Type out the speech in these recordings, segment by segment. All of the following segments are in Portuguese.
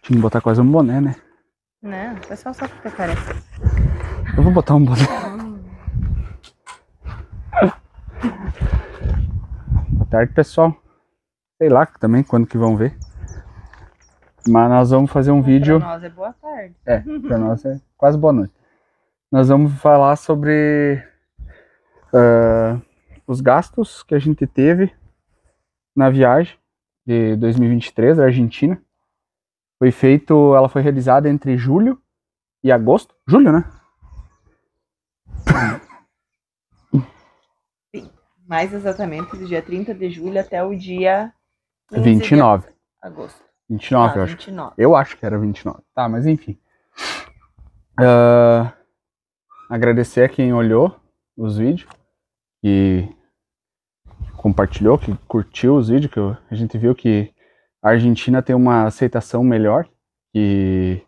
Tinha que botar quase um boné, né? Não, o pessoal só fica careca. Eu vou botar um boné. Boa tarde, pessoal. Sei lá também quando que vão ver. Mas nós vamos fazer um vídeo... Pra nós é boa tarde. Pra nós é quase boa noite. Nós vamos falar sobre os gastos que a gente teve na viagem de 2023 da Argentina. Ela foi realizada entre julho e agosto. Julho, né? Sim, mais exatamente do dia 30 de julho até o dia 29. De agosto. 29, eu acho. 29. Eu acho que era 29. Tá, mas enfim. Agradecer a quem olhou os vídeos, que compartilhou, que curtiu os vídeos, que a gente viu que a Argentina tem uma aceitação melhor que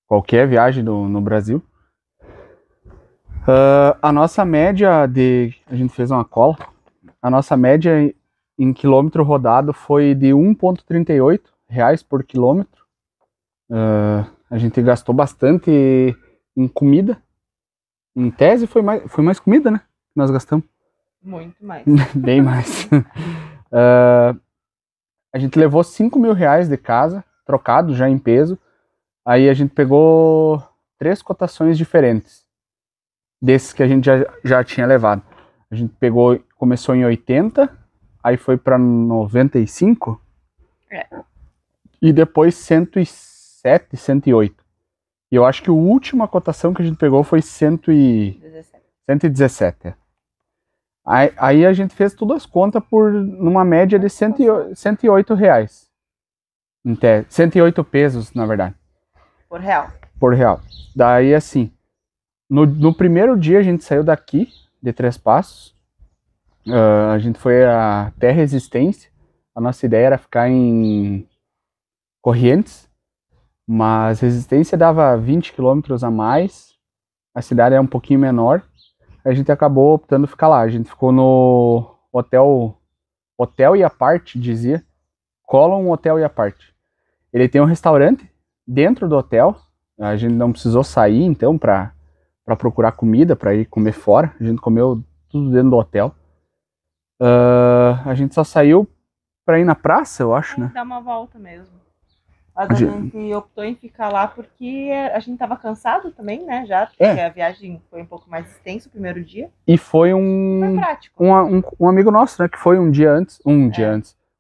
qualquer viagem no Brasil. A nossa média a gente fez uma cola, a nossa média em quilômetro rodado foi de R$1,38 por quilômetro. A gente gastou bastante em comida. Em tese foi mais comida, né? Que nós gastamos. Muito mais. Bem mais. A gente levou R$5.000 de casa, trocado já em peso. Aí a gente pegou 3 cotações diferentes desses que a gente já tinha levado. A gente começou em 80, aí foi para 95, e depois 107, 108. E eu acho que a última cotação que a gente pegou foi 117. Aí a gente fez todas as contas numa média de R$108. 108 pesos, na verdade. Por real. Por real. Daí, assim, no primeiro dia a gente saiu daqui, de Três Passos. A gente foi até Resistência. A nossa ideia era ficar em Corrientes, mas Resistência dava 20 quilômetros a mais. A cidade é um pouquinho menor. A gente acabou optando ficar lá. A gente ficou no hotel e aparte, dizia. Colon Hotel e aparte. Ele tem um restaurante dentro do hotel. A gente não precisou sair, então, para procurar comida, para ir comer fora. A gente comeu tudo dentro do hotel. A gente só saiu para ir na praça, eu acho, né? Dar uma volta mesmo. Mas a gente optou em ficar lá porque a gente tava cansado também, né? Já, porque a viagem foi um pouco mais extensa o primeiro dia. E foi prático. Um amigo nosso, né? Que foi um dia antes.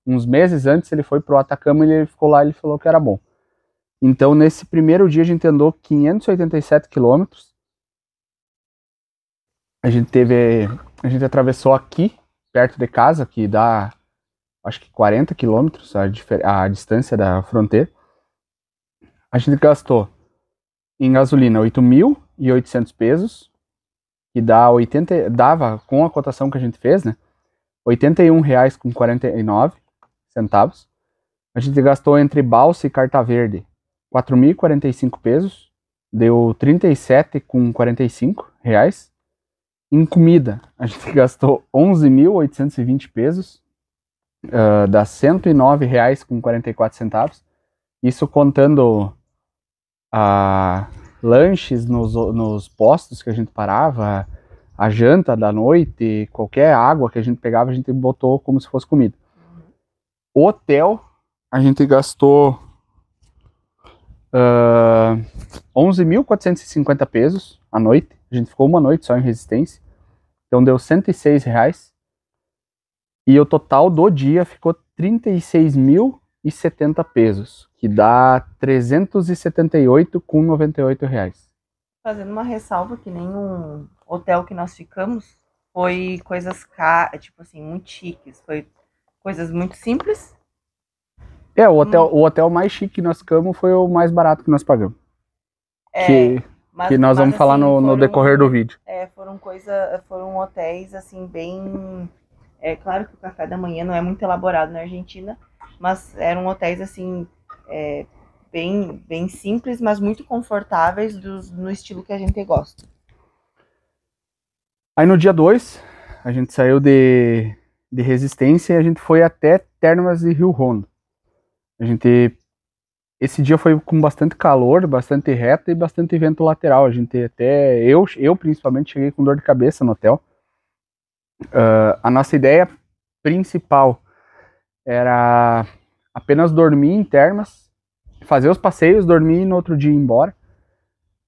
Uns meses antes, ele foi pro Atacama e ele ficou lá e ele falou que era bom. Então, nesse primeiro dia, a gente andou 587 quilômetros. A gente atravessou aqui, perto de casa, que dá, acho que 40 quilômetros a distância da fronteira. A gente gastou em gasolina 8.800 pesos, que dava, com a cotação que a gente fez, né, R$81,49. A gente gastou entre Balsa e Carta Verde 4.045 pesos, deu R$37,45. Em comida, a gente gastou 11.820 pesos, dá R$109,44. Isso contando lanches nos postos que a gente parava, a janta da noite, qualquer água que a gente pegava, a gente botou como se fosse comida. O hotel, a gente gastou 11.450 pesos a noite. A gente ficou uma noite só em Resistência. Então deu R$106. E o total do dia ficou 36.070 pesos, que dá R$378,98. Fazendo uma ressalva que nenhum hotel que nós ficamos foi coisas tipo assim, muito chiques. Foi coisas muito simples. O hotel mais chique que nós ficamos foi o mais barato que nós pagamos. Que nós vamos falar no decorrer do vídeo. Foram hotéis assim bem... É claro que o café da manhã não é muito elaborado na Argentina, mas eram hotéis assim bem simples, mas muito confortáveis no estilo que a gente gosta. Aí no dia 2, a gente saiu de Resistência e a gente foi até Termas de Rio Hondo. A gente Esse dia foi com bastante calor, bastante reta e bastante vento lateral. A gente até, eu principalmente, cheguei com dor de cabeça no hotel. A nossa ideia principal era apenas dormir em Termas, fazer os passeios, dormir e no outro dia ir embora.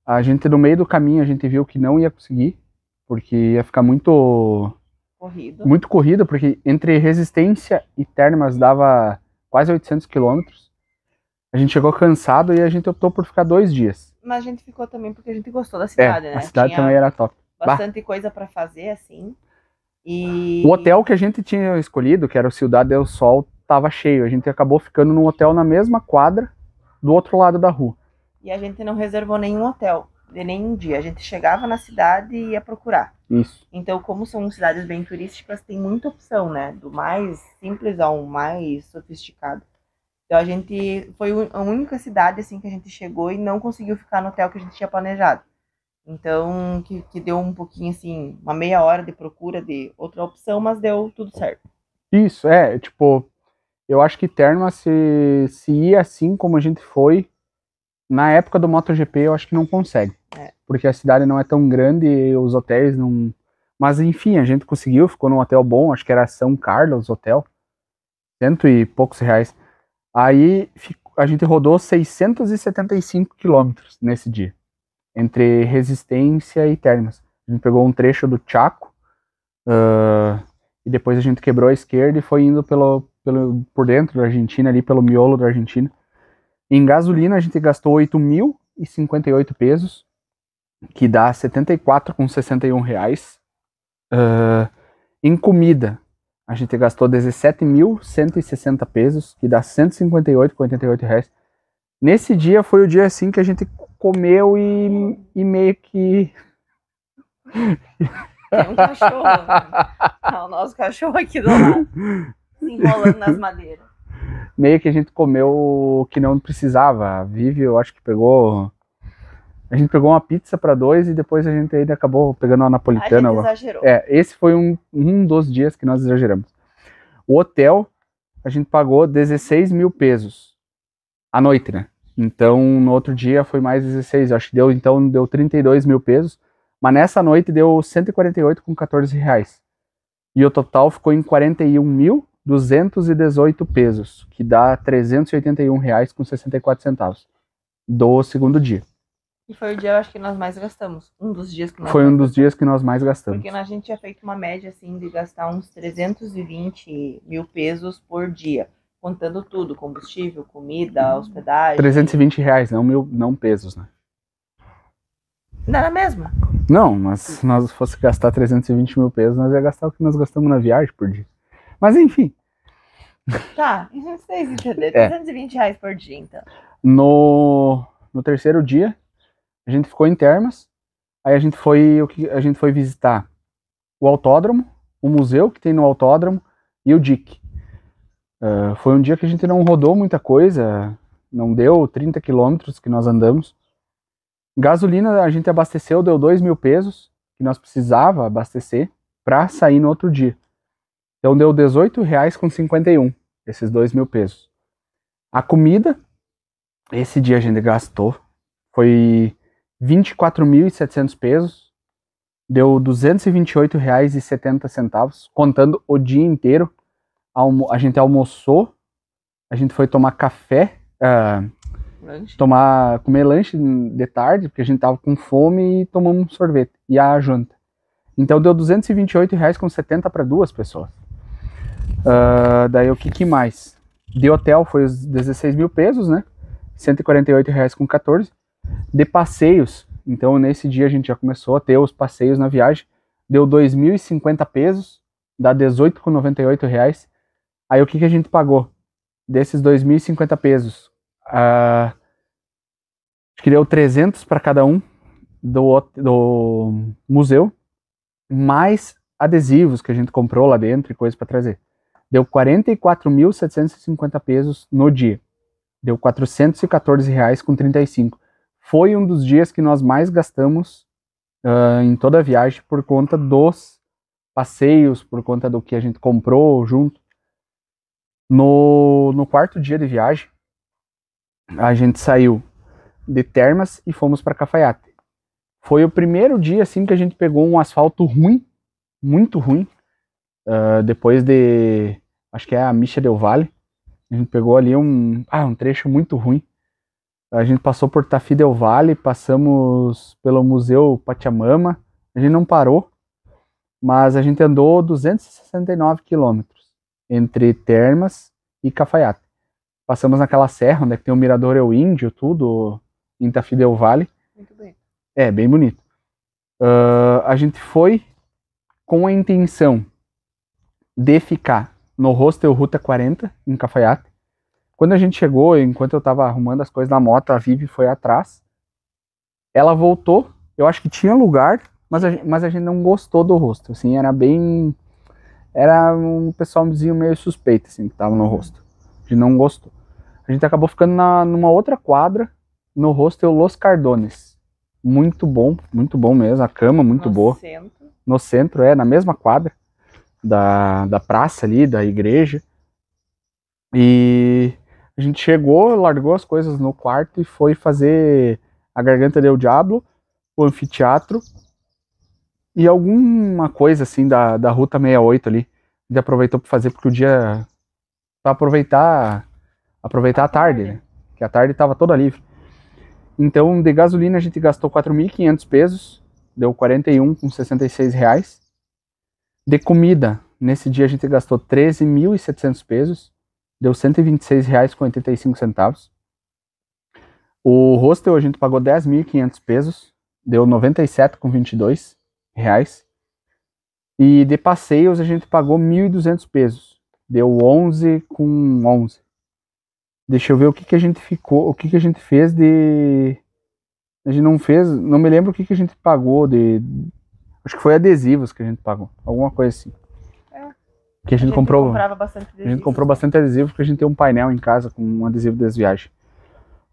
A gente, no meio do caminho, a gente viu que não ia conseguir, porque ia ficar muito corrido, porque entre Resistência e Termas dava quase 800 quilômetros. A gente chegou cansado e a gente optou por ficar 2 dias. Mas a gente ficou também porque a gente gostou da cidade, né? A cidade também era top. Bastante coisa para fazer, assim. E o hotel que a gente tinha escolhido, que era o Ciudad del Sol, estava cheio. A gente acabou ficando num hotel na mesma quadra, do outro lado da rua. E a gente não reservou nenhum hotel de nenhum dia. A gente chegava na cidade e ia procurar. Isso. Então, como são cidades bem turísticas, tem muita opção, né? Do mais simples ao mais sofisticado. Então, a gente foi a única cidade assim que a gente chegou e não conseguiu ficar no hotel que a gente tinha planejado. Então, que deu um pouquinho assim, uma meia hora de procura de outra opção, mas deu tudo certo. Isso, tipo, eu acho que Termas, se ir assim como a gente foi, na época do MotoGP, eu acho que não consegue. Porque a cidade não é tão grande e os hotéis não... Mas, enfim, a gente conseguiu, ficou num hotel bom, acho que era São Carlos Hotel, 100 e poucos reais. Aí, a gente rodou 675 quilômetros nesse dia, entre Resistência e Termas. A gente pegou um trecho do Chaco, e depois a gente quebrou a esquerda e foi indo por dentro da Argentina, ali pelo miolo da Argentina. Em gasolina a gente gastou 8.058 pesos, que dá 74,61 reais. Em comida a gente gastou 17.160 pesos, que dá 158,88 reais. Nesse dia foi o dia assim que a gente comeu e meio que... Tem um cachorro, né? O nosso cachorro aqui do lado, se enrolando nas madeiras. Meio que a gente comeu o que não precisava. A Vivi, eu acho que a gente pegou uma pizza para 2 e depois a gente ainda acabou pegando uma napolitana. A gente exagerou. Esse foi um dos dias que nós exageramos. O hotel, a gente pagou 16 mil pesos à noite, né? Então, no outro dia foi mais 16. Acho que deu 32 mil pesos. Mas nessa noite deu 148,14 reais. E o total ficou em 41.218 pesos, que dá 381 reais com 64 centavos do segundo dia. E foi o dia, eu acho, que nós mais gastamos. Um dos dias que nós Foi um dos dias que nós mais gastamos. Porque a gente tinha feito uma média, assim, de gastar uns 320 mil pesos por dia. Contando tudo, combustível, comida, hospedagem. 320 reais, não pesos, né? Não era a mesma? Não, mas se nós fosse gastar 320 mil pesos, nós ia gastar o que nós gastamos na viagem por dia. Mas enfim. Tá, vocês entenderam. 320 reais por dia, então. No terceiro dia, a gente ficou em Termas. Aí a gente foi visitar o autódromo, o museu que tem no autódromo e o DIC. Foi um dia que a gente não rodou muita coisa, não deu 30 quilômetros que nós andamos. Gasolina a gente abasteceu, deu 2 mil pesos, que nós precisava abastecer para sair no outro dia. Então deu 18 reais com 51, esses 2 mil pesos. A comida, esse dia a gente gastou, foi 24.700 pesos, deu 228 reais e 70 centavos, contando o dia inteiro. A gente almoçou, a gente foi tomar café, comer lanche de tarde, porque a gente tava com fome, e tomamos um sorvete, e a janta. Então deu 228 reais com 70 para 2 pessoas. Daí o que mais? De hotel foi os 16 mil pesos, né? 148 reais com 14. De passeios, então nesse dia a gente já começou a ter os passeios na viagem, deu 2.050 pesos, dá 18,98 reais. Aí o que a gente pagou? Desses 2.050 pesos, acho que deu 300 para cada um do museu, mais adesivos que a gente comprou lá dentro e coisa para trazer. Deu 44.750 pesos no dia. Deu 414 reais com 35. Foi um dos dias que nós mais gastamos em toda a viagem por conta dos passeios, por conta do que a gente comprou junto. No quarto dia de viagem, a gente saiu de Termas e fomos para Cafaiate. Foi o primeiro dia assim que a gente pegou um asfalto ruim, muito ruim. Depois de, acho que é a Misha del Vale, a gente pegou ali um trecho muito ruim. A gente passou por Tafí del Vale, passamos pelo Museu Pachamama, a gente não parou, mas a gente andou 269 quilômetros entre Termas e Cafaiate. Passamos naquela serra onde tem o Mirador El Índio, tudo em Tafí del Vale. Muito bem. É, bem bonito. A gente foi com a intenção de ficar no Hostel Ruta 40, em Cafaiate. Quando a gente chegou, enquanto eu tava arrumando as coisas na moto, a Vivi foi atrás. Ela voltou, eu acho que tinha lugar, mas a gente não gostou do hostel, assim, era um pessoalzinho meio suspeito, assim, que tava no hostel. A gente não gostou. A gente acabou ficando numa outra quadra, no hostel Los Cardones. Muito bom mesmo, a cama muito boa. Centro. No centro, na mesma quadra da praça ali, da igreja. E a gente chegou, largou as coisas no quarto e foi fazer a Garganta del Diablo, o anfiteatro e alguma coisa assim da Ruta 68 ali. A gente aproveitou para fazer porque o dia para aproveitar a tarde, né? Que a tarde estava toda livre. Então, de gasolina a gente gastou 4.500 pesos, deu 41,66 reais. De comida, nesse dia a gente gastou 13.700 pesos, deu 126 reais com 85 centavos. O hostel a gente pagou 10.500 pesos, deu 97,22 reais. E de passeios a gente pagou 1.200 pesos, deu 11,11. Deixa eu ver o que a gente fez de... A gente não fez, não me lembro o que a gente pagou de... Acho que foi adesivos que a gente pagou, alguma coisa assim. Que a gente comprou bastante adesivo. A gente comprou bastante adesivo porque a gente tem um painel em casa com um adesivo das viagens.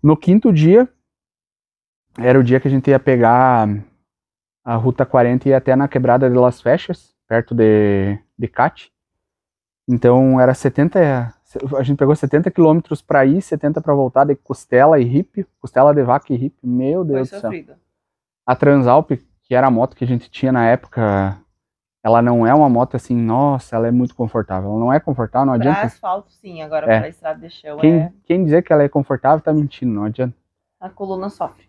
No quinto dia, era o dia que a gente ia pegar a Ruta 40 e ir até na Quebrada de Las Fechas, perto de Cate. Então era 70, a gente pegou 70 quilômetros para ir, 70 para voltar, de costela e hippie, costela de vaca e hippie, meu Deus do céu. A Transalp, que era a moto que a gente tinha na época, ela não é uma moto assim, nossa, ela é muito confortável. Ela não é confortável, não adianta. Para asfalto sim, agora para estrada de chão Quem dizer que ela é confortável tá mentindo, não adianta. A coluna sofre.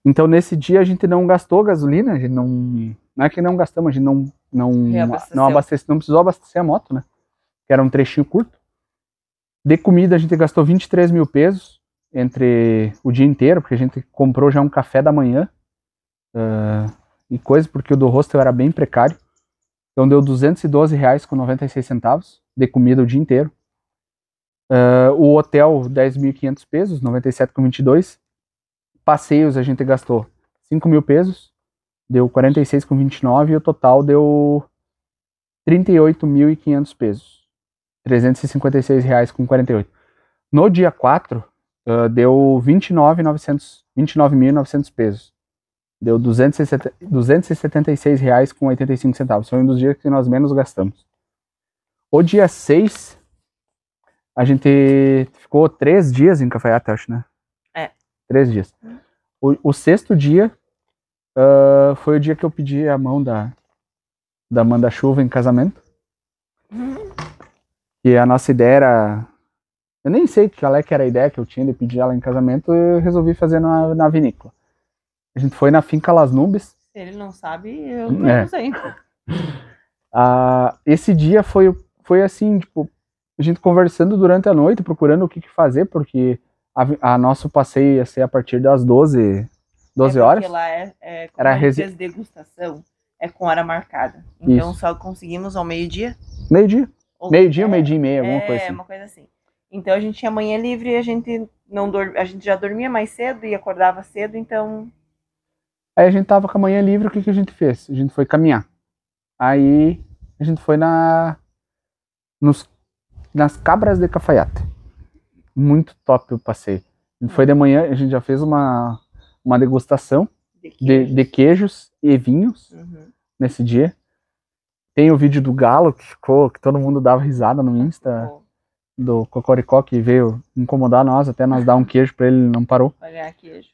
Então nesse dia a gente não gastou gasolina, a gente não é que não gastamos, a gente não precisou abastecer a moto, né? Que era um trechinho curto. De comida a gente gastou 23 mil pesos entre o dia inteiro, porque a gente comprou já um café da manhã e coisa, porque o do hostel era bem precário. Então deu 212 reais com 96 centavos de comida o dia inteiro. O hotel 10.500 pesos, 97,22. Passeios a gente gastou 5 mil pesos, deu 46,29 e o total deu 38.500 pesos, 356 reais com 48. No dia 4, deu 29.900 pesos, deu 276 reais com 85 centavos. Foi um dos dias que nós menos gastamos. O dia 6, a gente ficou 3 dias em Cafaiate, acho, né? 3 dias. O sexto dia foi o dia que eu pedi a mão da Manda-Chuva em casamento. E a nossa ideia era... Eu nem sei qual é que era a ideia que eu tinha de pedir ela em casamento, eu resolvi fazer na vinícola. A gente foi na Finca Las Nubes. Se ele não sabe, eu não sei. Esse dia foi assim, tipo, a gente conversando durante a noite, procurando o que fazer, porque a nosso passeio ia ser a partir das 12 horas. Porque lá era a degustação, é com hora marcada. Então só conseguimos ao meio-dia? Meio-dia ou meio-dia e meia, alguma coisa assim. Uma coisa assim. Então a gente tinha manhã livre e a gente já dormia mais cedo e acordava cedo, então... Aí a gente tava com a manhã livre, o que a gente fez? A gente foi caminhar. Aí a gente foi nas Cabras de Cafaiate. Muito top o passeio. A gente foi de manhã, a gente já fez uma degustação de queijos e vinhos nesse dia. Tem o vídeo do galo que todo mundo dava risada no Insta. do Cocoricó, que veio incomodar nós, até nós dar um queijo pra ele, não parou. Pra ganhar queijo.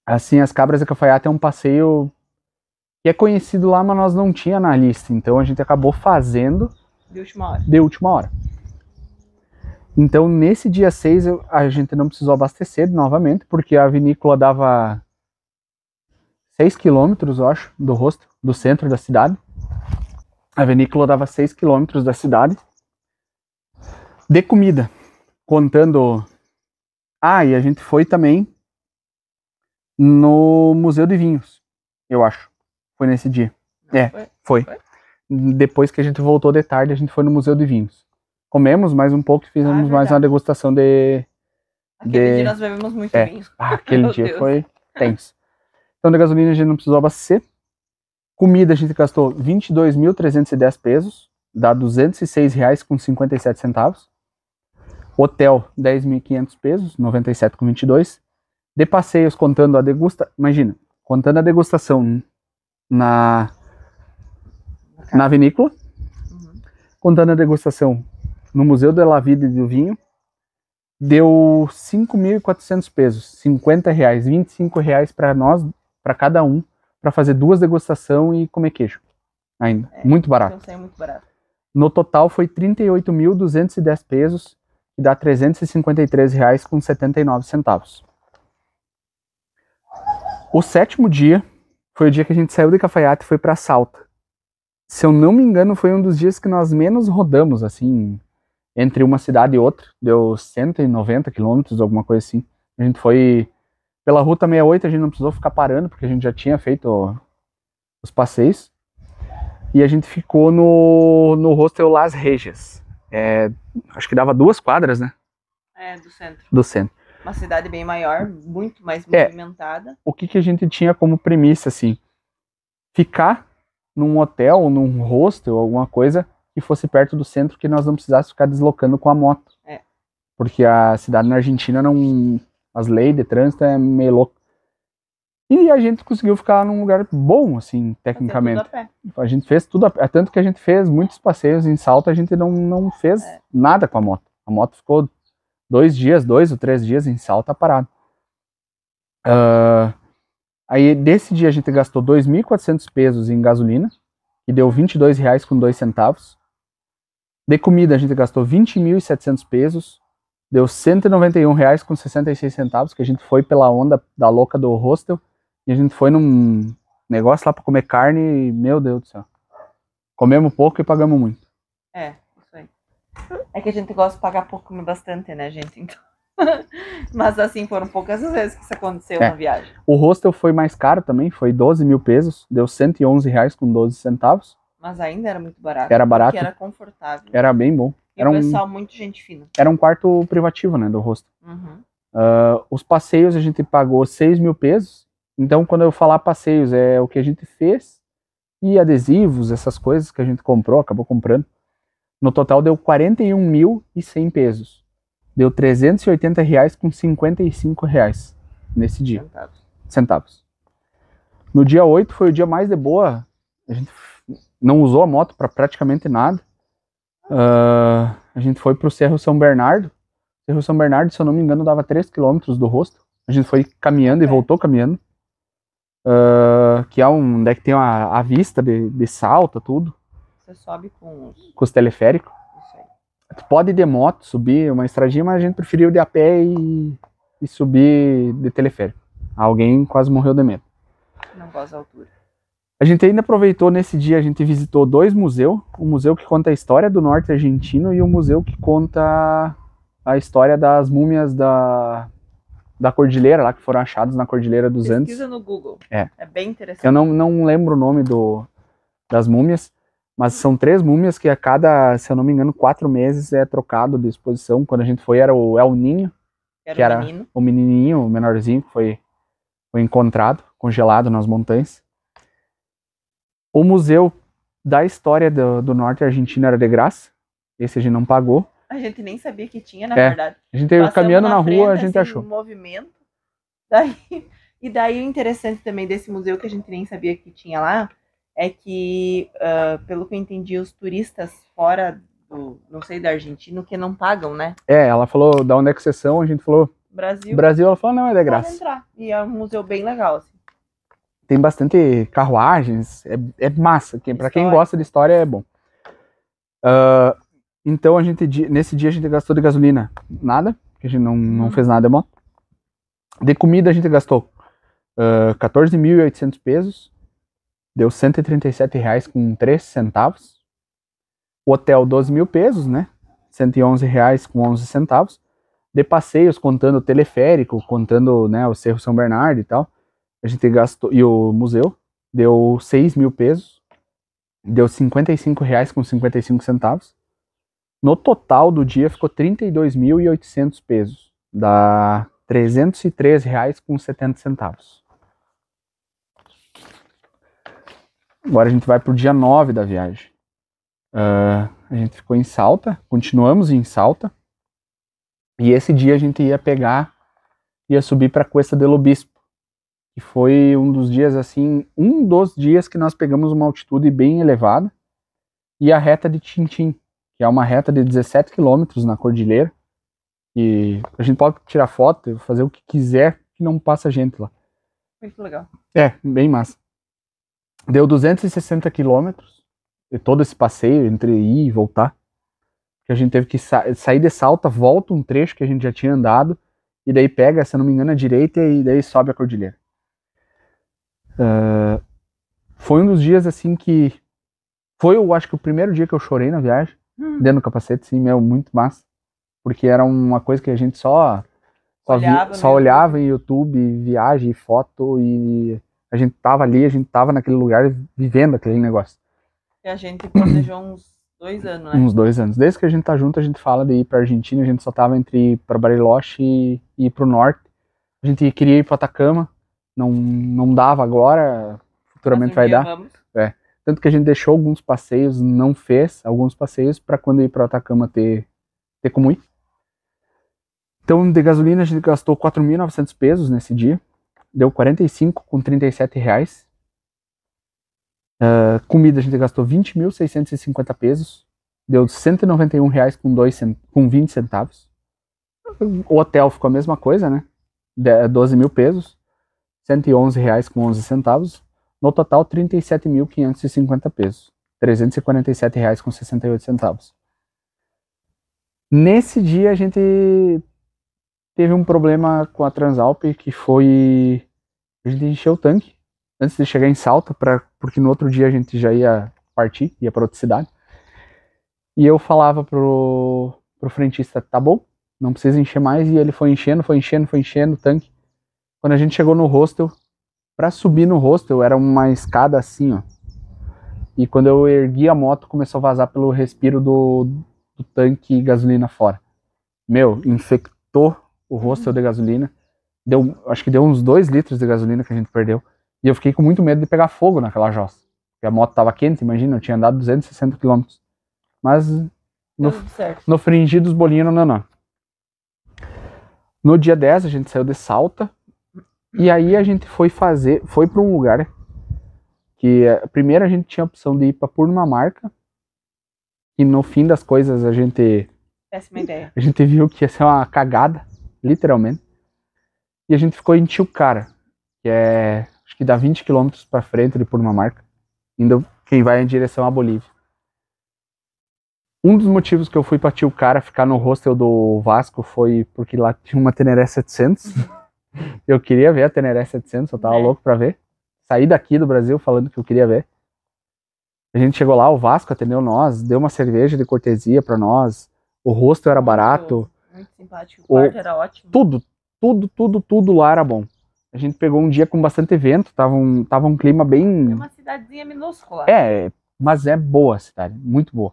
Assim, as Cabras de Cafaiate é um passeio que é conhecido lá, mas nós não tinha na lista. Então a gente acabou fazendo De última hora. de última hora. Então nesse dia 6 a gente não precisou abastecer novamente, porque a vinícola dava 6 quilômetros, eu acho, do hostel, do centro da cidade. A vinícola dava 6 quilômetros da cidade. De comida, contando... Ah, e a gente foi também no Museu de Vinhos, eu acho. Foi nesse dia. Foi. Depois que a gente voltou de tarde, a gente foi no Museu de Vinhos. Comemos mais um pouco e fizemos mais uma degustação de... Aquele dia nós bebemos muito vinho. Aquele dia foi tenso. Então, de gasolina a gente não precisou abastecer. Comida a gente gastou 22.310 pesos, dá R$206,57. Hotel, 10.500 pesos, 97,22. De passeios, contando a degustação, imagina, contando a degustação na vinícola, contando a degustação no Museu de la Vida e do Vinho, deu 5.400 pesos, R$50, R$25 para nós, para cada um, para fazer 2 degustações e comer queijo. Ainda, muito barato. Então, muito barato. No total foi 38.210 pesos, que dá R$353,79. O 7º dia foi o dia que a gente saiu de Cafaiate e foi para Salta. Se eu não me engano, foi um dos dias que nós menos rodamos, assim, entre uma cidade e outra. Deu 190 quilômetros, alguma coisa assim. A gente foi pela Ruta 68, a gente não precisou ficar parando, porque a gente já tinha feito os passeios. E a gente ficou no hostel Las Regias. Acho que dava 2 quadras, né? Do centro. Do centro. Uma cidade bem maior, muito mais movimentada. O que a gente tinha como premissa, assim? Ficar num hotel, num hostel, alguma coisa que fosse perto do centro, que nós não precisássemos ficar deslocando com a moto. Porque a cidade na Argentina não... As leis de trânsito é meio louco. E a gente conseguiu ficar num lugar bom, assim, tecnicamente. Tudo a pé. A gente fez tudo a pé. Tanto que a gente fez muitos passeios em Salta, a gente não fez nada com a moto. A moto ficou 2 ou 3 dias em Salta parado. Aí desse dia a gente gastou 2.400 pesos em gasolina, que deu R$22,02. De comida a gente gastou 20.700 pesos, deu R$191,66, que a gente foi pela onda da louca do hostel, e a gente foi num negócio lá pra comer carne e, meu Deus do céu, comemos pouco e pagamos muito. Isso aí. É que a gente gosta de pagar pouco e comer bastante, né, gente? Então... Mas assim, foram poucas as vezes que isso aconteceu na viagem. O hostel foi mais caro também, foi 12.000 pesos, deu R$111,12. Mas ainda era muito barato. Era barato. Porque era confortável. Era bem bom. E o pessoal muito gente fina. Era um quarto privativo, né, do hostel. Os passeios a gente pagou 6.000 pesos. Então, quando eu falar passeios, é o que a gente fez. E adesivos, essas coisas que a gente comprou, acabou comprando. No total deu 41.100 pesos. Deu R$380,55 nesse dia. Centavos. No dia 8 foi o dia mais de boa. A gente não usou a moto para praticamente nada. A gente foi pro Cerro São Bernardo. Cerro São Bernardo, se eu não me engano, dava 3 quilômetros do hostel. A gente foi caminhando e voltou caminhando. Que é onde é que tem a vista de Salta, tudo. Você sobe com os teleféricos. Tu pode ir de moto, subir uma estradinha, mas a gente preferiu ir de a pé e subir de teleférico. Alguém quase morreu de medo. Não gosto da altura. A gente ainda aproveitou nesse dia, a gente visitou 2 museus. Um museu que conta a história do norte argentino e um museu que conta a história das múmias da cordilheira, lá que foram achados na Cordilheira dos Andes. Pesquisa no Google. É bem interessante. Eu não lembro o nome das múmias, mas são 3 múmias que a cada, se eu não me engano, 4 meses é trocado de exposição. Quando a gente foi era o El Ninho, que era o menininho, o menorzinho, que foi encontrado, congelado nas montanhas. O museu da história do norte argentino era de graça. Esse a gente não pagou. A gente nem sabia que tinha, na verdade. A gente caminhando na rua, a gente achou. Movimento. E daí o interessante também desse museu que a gente nem sabia que tinha lá é que, pelo que eu entendi, os turistas fora não sei, da Argentina, que não pagam, né? Ela falou, da onde é que vocês são? A gente falou, Brasil, ela falou, não, é de graça. Entrar. E é um museu bem legal, assim. Tem bastante carruagens, é massa. Pra quem gosta de história, é bom. Então, nesse dia a gente gastou de gasolina nada, porque a gente não fez nada de moto. De comida a gente gastou 14.800 pesos, deu R$137 com 3 centavos. O hotel 12 mil pesos, né? R$111 com 11 centavos. De passeios, contando o teleférico, contando, né, o Cerro São Bernardo e tal. A gente gastou, e o museu, deu 6 mil pesos, deu R$55 com 55 centavos. No total do dia ficou 32.800 pesos, dá R$303 com 70 centavos. Agora a gente vai pro dia 9 da viagem. A gente ficou em Salta, continuamos em Salta, e esse dia a gente ia subir para Cuesta del Obispo, que foi um dos dias que nós pegamos uma altitude bem elevada, e a reta de Tintim, que é uma reta de 17 quilômetros na cordilheira, e a gente pode tirar foto, fazer o que quiser, que não passa gente lá. Muito legal. Bem massa. Deu 260 quilômetros, de todo esse passeio, entre ir e voltar, que a gente teve que sair de Salta, volta um trecho que a gente já tinha andado, e daí pega, se não me engano, a direita, e daí sobe a cordilheira. Foi um dos dias, assim, que... Foi, eu acho que o primeiro dia que eu chorei na viagem, dentro do capacete, sim, muito massa. Porque era uma coisa que a gente só olhava em YouTube, viagem, foto, e a gente tava ali, a gente tava naquele lugar vivendo aquele negócio. E a gente planejou uns 2 anos, né? Uns 2 anos. Desde que a gente tá junto, a gente fala de ir pra Argentina, a gente só tava entre ir pra Bariloche e ir pro norte. A gente queria ir pro Atacama, não dava agora, futuramente vai dar. Vamos. Tanto que a gente deixou alguns passeios, não fez alguns passeios pra quando ir pro Atacama ter como ir. Então, de gasolina, a gente gastou 4.900 pesos nesse dia. Deu 45 com 37 reais. Comida, a gente gastou 20.650 pesos. Deu 191 reais com 20 centavos. O hotel ficou a mesma coisa, né? 12 mil pesos. 111 reais com 11 centavos. No total, 37.550 pesos. 347 reais com 68 centavos. Nesse dia, a gente teve um problema com a Transalp, que foi... A gente encheu o tanque antes de chegar em Salta, porque no outro dia a gente já ia partir, ia para outra cidade. E eu falava pro frentista, tá bom, não precisa encher mais, e ele foi enchendo o tanque. Quando a gente chegou no hostel, para subir no hostel era uma escada assim, ó. E quando eu ergui a moto, começou a vazar pelo respiro do tanque gasolina fora. Infectou o hostel de gasolina. Acho que deu uns 2 litros de gasolina que a gente perdeu. E eu fiquei com muito medo de pegar fogo naquela jossa. Porque a moto tava quente, imagina, eu tinha andado 260 km. Mas no fringir dos bolinhos, não. No dia 10 a gente saiu de Salta. E aí a gente foi para um lugar que primeiro a gente tinha a opção de ir para Purmamarca. E no fim das coisas a gente... Péssima ideia. A gente viu que ia ser uma cagada, literalmente. E a gente ficou em Tilcara, que é, acho que dá 20 km para frente de Purmamarca, indo quem vai em direção à Bolívia. Um dos motivos que eu fui para Tilcara ficar no hostel do Vasco foi porque lá tinha uma Teneré 700. Eu queria ver a Teneré 700, eu tava louco para ver. Saí daqui do Brasil falando que eu queria ver. A gente chegou lá, o Vasco atendeu nós, deu uma cerveja de cortesia para nós. O hostel era barato. Muito simpático, o quarto era ótimo. Tudo lá era bom. A gente pegou um dia com bastante vento, tava um clima bem... É uma cidadezinha minúscula. Mas é boa a cidade, muito boa.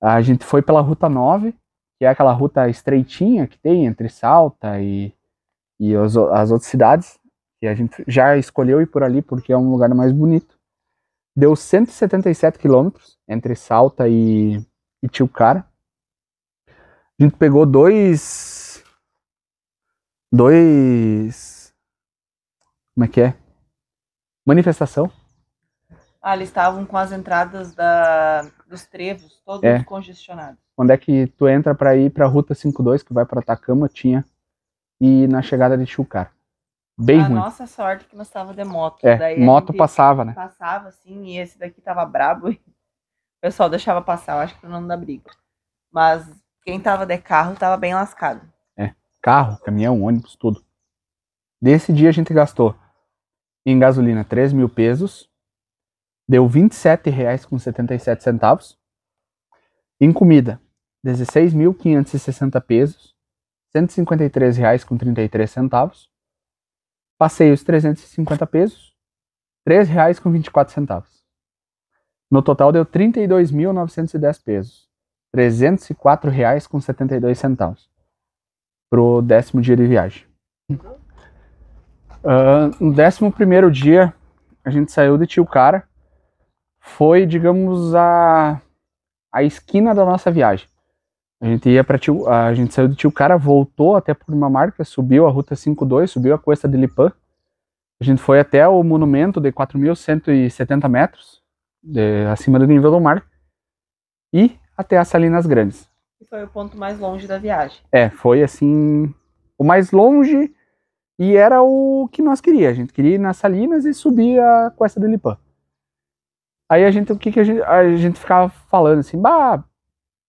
A gente foi pela Ruta 9, que é aquela ruta estreitinha que tem entre Salta e as outras cidades, que a gente já escolheu ir por ali porque é um lugar mais bonito. Deu 177 quilômetros entre Salta e Tilcara. A gente pegou dois... Como é que é? Manifestação. Eles estavam com as entradas da Dos trevos, todos É. congestionados. Onde é que tu entra pra ir pra Ruta 52, que vai pra Atacama, tinha. E na chegada de Tilcara. Bem A ruim. nossa sorte que nós estava de moto. É, Daí moto a gente passava, né? passava assim, e esse daqui tava brabo. E o pessoal deixava passar, eu acho que pra não dar briga. Mas quem tava de carro tava bem lascado. Carro, caminhão, ônibus, tudo. Desse dia a gente gastou em gasolina 3 mil pesos. Deu R$27,77. Em comida, 16.560 pesos. R$153,33. Passeios, 350 pesos. R$3,24. No total deu 32.910 pesos. R$304,72. Pro 10º dia de viagem. No 11º dia, a gente saiu de Tilcara. Foi, digamos, a esquina da nossa viagem. A gente saiu de Tilcara, voltou até Purmamarca, subiu a Ruta 52, subiu a Cuesta de Lipã. A gente foi até o monumento de 4.170 metros, acima do nível do mar, e até as Salinas Grandes. E foi o ponto mais longe da viagem. Foi assim, o mais longe, e era o que nós queríamos. A gente queria ir nas Salinas e subir a Cuesta de Lipã. Aí a gente ficava falando assim,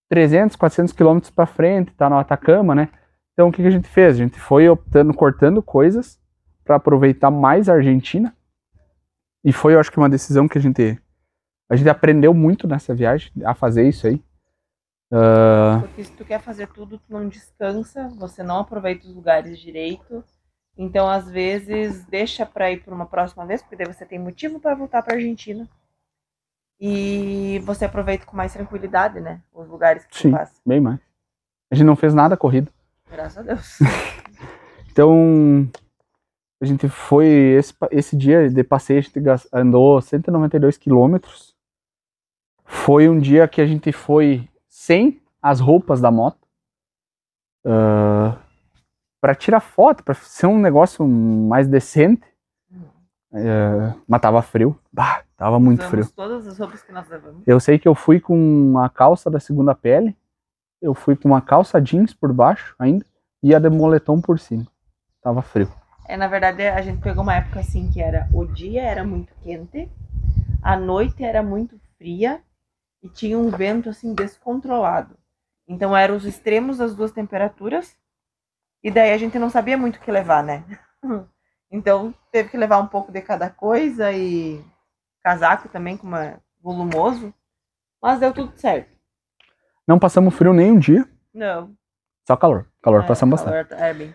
300, 400 quilômetros pra frente, tá no Atacama, né? Então o que a gente fez? A gente foi cortando coisas para aproveitar mais a Argentina. E foi, eu acho que uma decisão que a gente aprendeu muito nessa viagem, a fazer isso aí. Porque se tu quer fazer tudo, tu não descansa, você não aproveita os lugares direito. Então, às vezes, deixa pra ir por uma próxima vez, porque daí você tem motivo para voltar pra Argentina. E você aproveita com mais tranquilidade, né? Os lugares que Sim, tu passa. Bem mais. A gente não fez nada corrido. Graças a Deus. Então, a gente foi, esse dia de passeio, a gente andou 192 quilômetros. Foi um dia que a gente foi sem as roupas da moto. Para tirar foto, para ser um negócio mais decente. Mas tava frio. Tava muito frio. Todas as roupas que nós levamos. Eu sei que eu fui com a calça da segunda pele. Eu fui com uma calça jeans por baixo ainda. E a de moletom por cima. Tava frio. Na verdade, a gente pegou uma época assim que o dia era muito quente. A noite era muito fria. E tinha um vento assim descontrolado. Então eram os extremos das duas temperaturas. E daí a gente não sabia muito o que levar, né? Então teve que levar um pouco de cada coisa e casaco também, volumoso. Mas deu tudo certo. Não passamos frio nem um dia. Não. Só calor. Calor passamos bastante. Bem.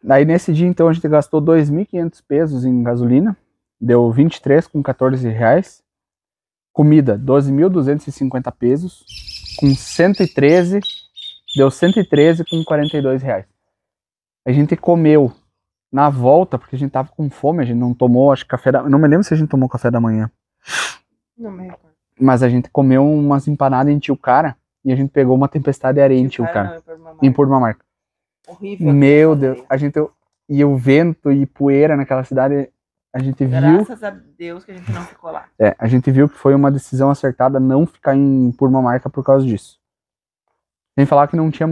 Daí nesse dia então a gente gastou 2.500 pesos em gasolina. Deu 23,14 reais. Comida, 12.250 pesos. Com 113. Deu 113,42 reais. A gente comeu na volta, porque a gente tava com fome, a gente não tomou, acho que café da manhã. Não me lembro se a gente tomou café da manhã. Não me recordo. Mas a gente comeu umas empanadas em Tilcara e a gente pegou uma tempestade de areia em Tilcara. Em Purmamarca. Horrível. Meu Deus, e o vento e poeira naquela cidade, a gente viu. Graças a Deus que a gente não ficou lá. A gente viu que foi uma decisão acertada não ficar em Purmamarca por causa disso. Sem falar que não tinha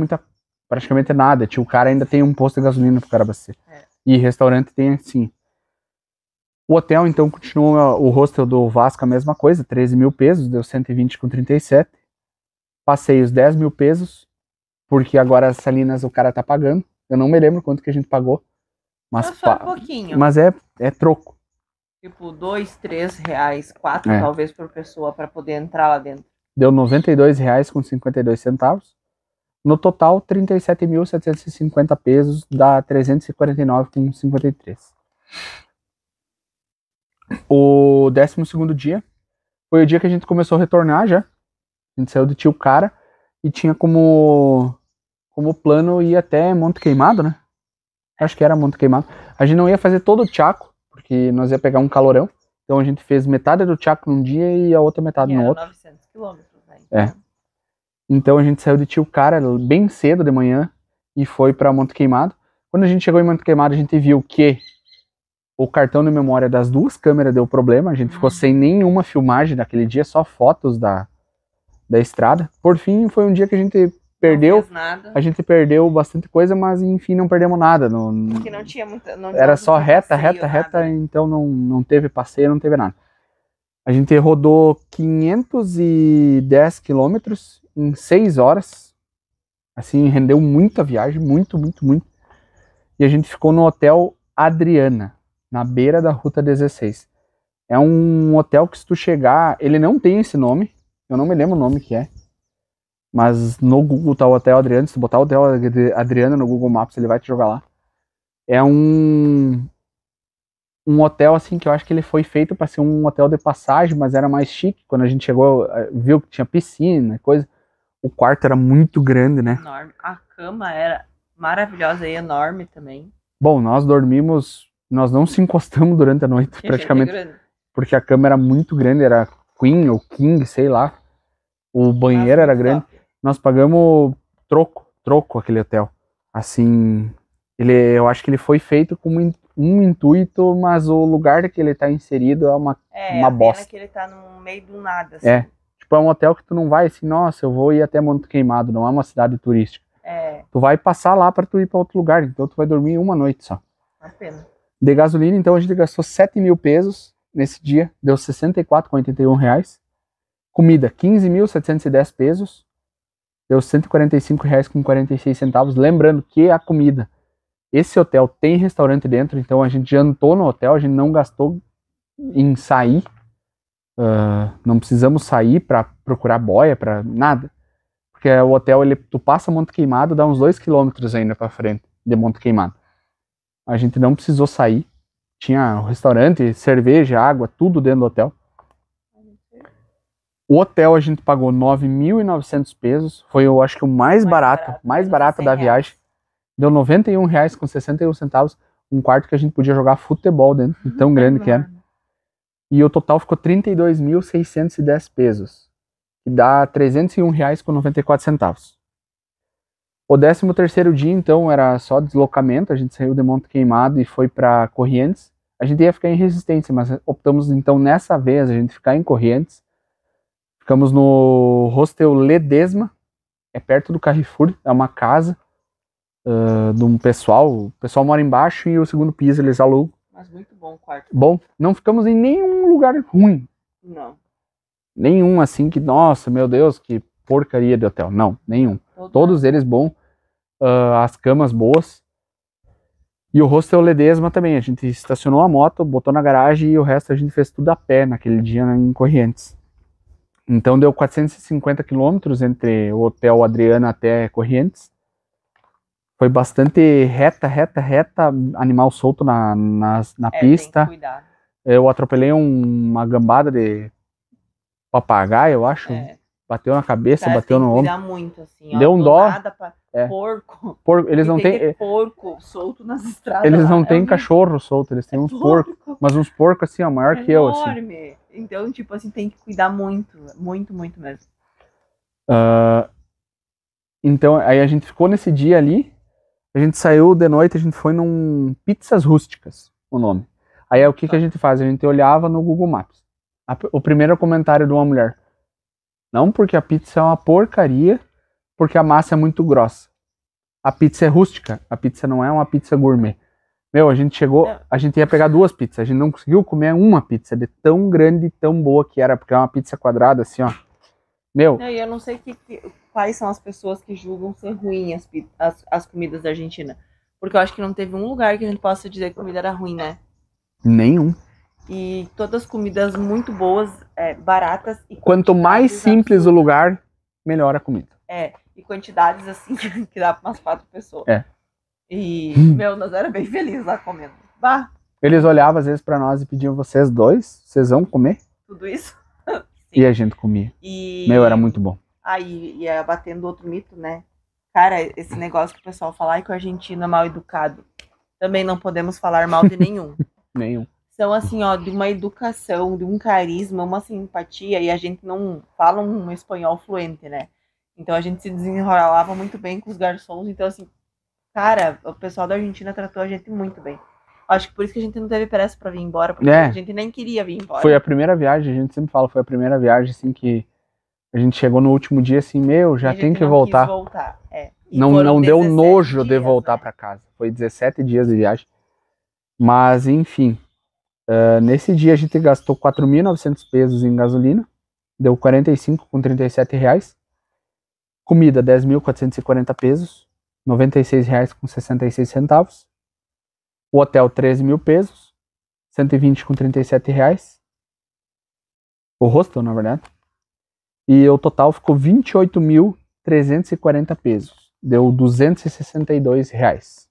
praticamente nada. Tilcara ainda tem um posto de gasolina pro cara abastecer. E restaurante tem assim. O hotel, então, continua o hostel do Vasco a mesma coisa, 13 mil pesos, deu 120,37. Passeios, 10 mil pesos, porque agora as Salinas o cara tá pagando. Eu não me lembro quanto que a gente pagou. Mas só um pouquinho. Mas é troco. Tipo, 2, 3 reais, 4 talvez por pessoa para poder entrar lá dentro. Deu R$92,52. No total, 37.750 pesos, dá 349,53. O 12º dia foi o dia que a gente começou a retornar já. A gente saiu de Tilcara e tinha como plano ir até Monte Queimado, né? Acho que era Monte Queimado. A gente não ia fazer todo o Chaco, porque nós ia pegar um calorão. Então a gente fez metade do Chaco num dia e a outra metade no outro. 900 quilômetros, né? Então... Então a gente saiu de Tilcara bem cedo de manhã e foi para Monte Queimado. Quando a gente chegou em Monte Queimado, a gente viu que o cartão de memória das duas câmeras deu problema. A gente ficou sem nenhuma filmagem daquele dia, só fotos da estrada. Por fim, foi um dia que a gente Não perdeu. fez nada. A gente perdeu bastante coisa, mas enfim, não perdemos nada. Porque não tinha muita. Não, Era só tinha reta, passeio, reta, nada, reta, né? então não teve passeio, não teve nada. A gente rodou 510 quilômetros em 6 horas. Assim, rendeu muita viagem, muito, muito, muito. E a gente ficou no Hotel Adriana, na beira da Ruta 16. É um hotel que se tu chegar, ele não tem esse nome, eu não me lembro o nome que é. Mas no Google tá o Hotel Adriana, se tu botar o Hotel Adriana no Google Maps, ele vai te jogar lá. É um hotel assim que eu acho que ele foi feito para ser um hotel de passagem, mas era mais chique. Quando a gente chegou, viu que tinha piscina, coisa. O quarto era muito grande, né? Enorme. A cama era maravilhosa e enorme também. Bom, nós dormimos, nós não se encostamos durante a noite, E praticamente, grande. porque a cama era muito grande, era queen ou king, sei lá. O banheiro Mas era muito grande. top. Nós pagamos troco aquele hotel. Assim, eu acho que ele foi feito com um intuito, mas o lugar que ele tá inserido é uma A pena bosta. que ele tá no meio do nada, assim. É, tipo, é um hotel que tu não vai assim, nossa, eu vou ir até Monte Queimado, não é uma cidade turística. Tu vai passar lá pra tu ir pra outro lugar, então tu vai dormir uma noite só. Uma pena. De gasolina, então, a gente gastou 7 mil pesos nesse dia, deu 64,81 reais. Comida, 15.710 pesos, deu 145 reais com 46 centavos. Lembrando que a comida, esse hotel tem restaurante dentro, então a gente jantou no hotel, a gente não gastou em sair, não precisamos sair para procurar boia, para nada. Porque o hotel, tu passa Monte Queimado, dá uns 2 quilômetros ainda para frente de Monte Queimado. A gente não precisou sair, tinha um restaurante, cerveja, água, tudo dentro do hotel. O hotel a gente pagou 9.900 pesos, foi eu acho que o mais barato da viagem. Deu 91 reais com 61 centavos, um quarto que a gente podia jogar futebol dentro, de tão grande que era. E o total ficou 32.610 pesos, que dá 301 reais com 94 centavos. O 13º dia, então, era só deslocamento, a gente saiu de Monte Queimado e foi para Corrientes. A gente ia ficar em Resistência, mas optamos então nessa vez a gente ficar em Corrientes. Ficamos no Hostel Ledesma, é perto do Carrefour, é uma casa de um pessoal. O pessoal mora embaixo e o segundo piso eles alugam. Mas muito bom o quarto. Bom, não ficamos em nenhum lugar ruim. Não. Nenhum assim que, nossa, meu Deus, que porcaria de hotel. Não, nenhum. Todos eles bons, as camas boas. E o Hostel Ledesma também, a gente estacionou a moto, botou na garagem e o resto a gente fez tudo a pé naquele dia em Corrientes. Então deu 450 quilômetros entre o Hotel Adriana até Corrientes. Foi bastante reta, animal solto na pista. Tem que cuidar. Eu atropelei uma gambada de papagaio, eu acho. Bateu na cabeça, bateu no ombro. Cuidar muito, assim. Deu um dó. Porco. Eles não têm porco solto nas estradas. Eles não têm cachorro solto, eles têm uns porcos. Mas uns porcos assim, ó, maior que eu. Assim. Enorme. Então, tipo assim, tem que cuidar muito. Muito, muito mesmo. Então, aí a gente ficou nesse dia ali. A gente saiu de noite, a gente foi num Pizzas Rústicas, o nome. Aí o que a gente faz? A gente olhava no Google Maps. O primeiro comentário de uma mulher. Não porque a pizza é uma porcaria, porque a massa é muito grossa. A pizza é rústica, a pizza não é uma pizza gourmet. Meu, a gente chegou, a gente ia pegar 2 pizzas, a gente não conseguiu comer uma pizza de tão grande e tão boa que era, porque é uma pizza quadrada assim, ó. Meu. E eu não sei quais são as pessoas que julgam ser ruim as comidas da Argentina. Porque eu acho que não teve um lugar que a gente possa dizer que a comida era ruim, né? Nenhum. E todas as comidas muito boas, baratas. E quanto mais simples o lugar, melhor a comida. E quantidades assim que dá para umas 4 pessoas. E, meu, nós era bem felizes lá comendo. Bah. Eles olhavam às vezes pra nós e pediam, vocês vão comer? Tudo isso. E a gente comia. Meu, era muito bom. Aí, ia batendo outro mito, né? Cara, esse negócio que o pessoal fala que o argentino é mal educado. Também não podemos falar mal de nenhum. Nenhum. São assim, ó, de uma educação, de um carisma, uma simpatia, e a gente não fala um espanhol fluente, né? Então a gente se desenrolava muito bem com os garçons, então assim, cara, o pessoal da Argentina tratou a gente muito bem. Acho que por isso que a gente não teve pressa pra vir embora, porque a gente nem queria vir embora. Foi a primeira viagem, a gente sempre fala, foi a primeira viagem, assim, que A gente chegou no último dia assim, meu, já tem que não voltar. Quis voltar. E Não deu 17 nojo de dias, voltar né? para casa. Foi 17 dias de viagem. Mas, enfim, nesse dia a gente gastou 4.900 pesos em gasolina. Deu 45,37 reais. Comida, 10.440 pesos. 96 reais com 66 centavos. O hotel, 13 mil pesos. 120,37 reais. O hostel, na verdade. E o total ficou 28.340 pesos. Deu 262 reais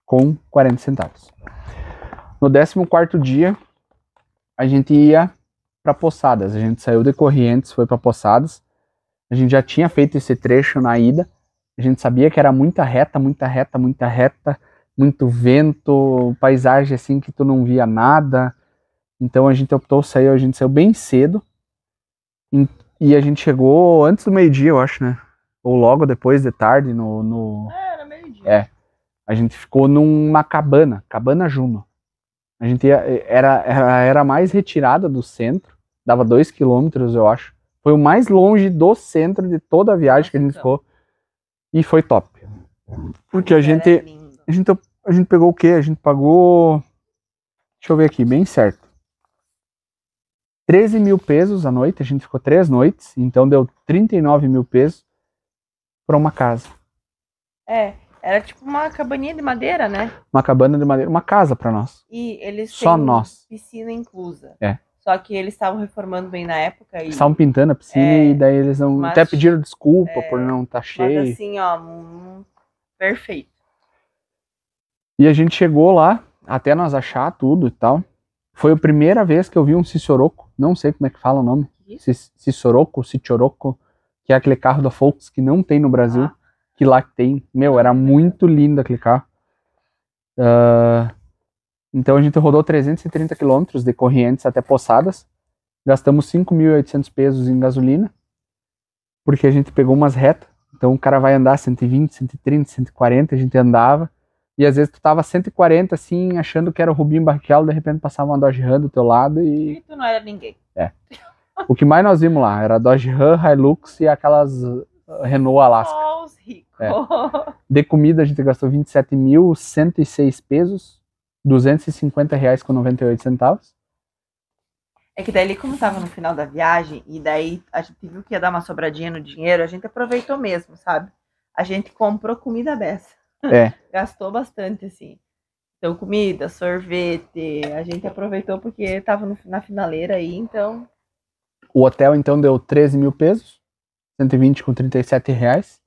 com 40 centavos. No 14º dia, a gente ia para Poçadas. A gente saiu de Corrientes, foi para Poçadas. A gente já tinha feito esse trecho na ida. A gente sabia que era muita reta, muita reta, muita reta, muito vento, paisagem assim que tu não via nada. Então a gente optou sair, a gente saiu bem cedo. E a gente chegou antes do meio-dia, eu acho, né? Ou logo depois de tarde Era meio-dia. É. A gente ficou numa cabana Juno. A gente era mais retirada do centro, dava 2 quilômetros, eu acho. Foi o mais longe do centro de toda a viagem que a gente ficou. E foi top. Porque a gente pegou o quê? A gente pagou, deixa eu ver aqui, bem certo. 13 mil pesos a noite, a gente ficou 3 noites, então deu 39 mil pesos para uma casa. Era tipo uma cabaninha de madeira, né? Uma cabana de madeira, uma casa para nós. E eles Só têm nós. piscina inclusa. É. Só que eles estavam reformando bem na época. Estavam pintando a piscina e daí eles não. Até pediram desculpa por não estar cheio. Mas assim, ó, perfeito. E a gente chegou lá, até nós achar tudo e tal. Foi a primeira vez que eu vi um Sissoroco. Não sei como é que fala o nome. Sissoroco, que é aquele carro da Volks que não tem no Brasil. Que lá tem. Meu, era muito lindo aquele carro. Então a gente rodou 330 quilômetros de Corrientes até Poçadas. Gastamos 5.800 pesos em gasolina. Porque a gente pegou umas retas. Então o cara vai andar 120, 130, 140. A gente andava. E às vezes tu tava 140 assim, achando que era o Rubinho Barrichello. De repente passava uma Dodge Ram do teu lado e tu não era ninguém. O que mais nós vimos lá era Dodge Ram, Hilux e aquelas Renault Alaska. Só os ricos. De comida a gente gastou 27.106 pesos, 250 reais com 98 centavos. É que daí, como tava no final da viagem, e daí a gente viu que ia dar uma sobradinha no dinheiro, a gente aproveitou mesmo, sabe? A gente comprou comida dessa. Gastou bastante, assim. Então, comida, sorvete, a gente aproveitou porque tava na finaleira aí, então... O hotel, então, deu 13 mil pesos, 120 com 37 reais.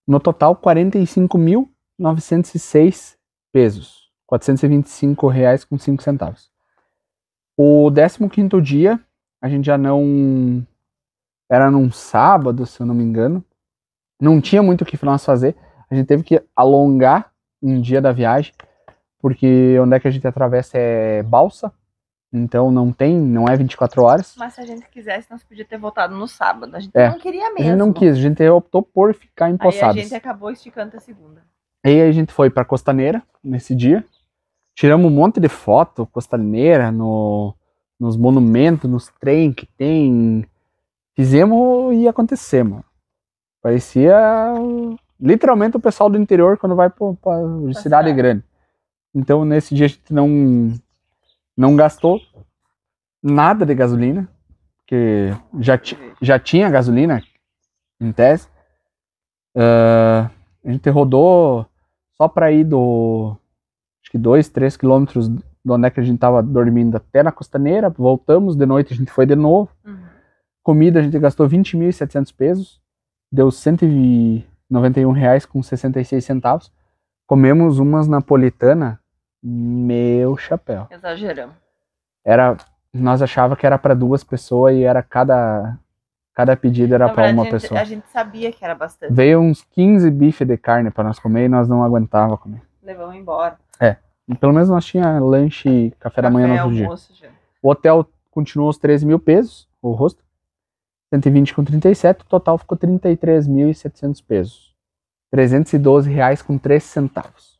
No total, 45.906 pesos, 425 reais com 5 centavos. O 15º dia, a gente já não... Era num sábado, se eu não me engano. Não tinha muito o que nós fazer. A gente teve que alongar um dia da viagem, porque onde é que a gente atravessa é balsa. Então não é 24 horas. Mas se a gente quisesse, nós podíamos ter voltado no sábado. A gente não queria mesmo. A gente não quis, a gente optou por ficar em Poçadas. Aí a gente acabou esticando a segunda. Aí a gente foi pra Costaneira nesse dia. Tiramos um monte de foto, Costaneira, nos monumentos, nos trem que tem. Fizemos e aconteceu, mano. Parecia literalmente o pessoal do interior quando vai pra cidade grande. Então nesse dia a gente não gastou nada de gasolina, porque já tinha gasolina em tese. A gente rodou só para ir acho que 2, 3 quilômetros de onde é que a gente tava dormindo até na Costaneira, voltamos, de noite a gente foi de novo. Comida a gente gastou 20.700 pesos, deu 191 reais com 66 centavos. Comemos umas napolitana, meu chapéu. Exageramos. Nós achava que era para 2 pessoas e era cada pedido era para uma pessoa. A gente sabia que era bastante. Veio uns 15 bifes de carne para nós comer e nós não aguentava comer. Levamos embora. E pelo menos nós tinha lanche e café da manhã no outro dia. Já. O hotel continuou os 13 mil pesos, o rosto. 120 com 37, o total ficou 33.700 pesos. 312 reais com 3 centavos.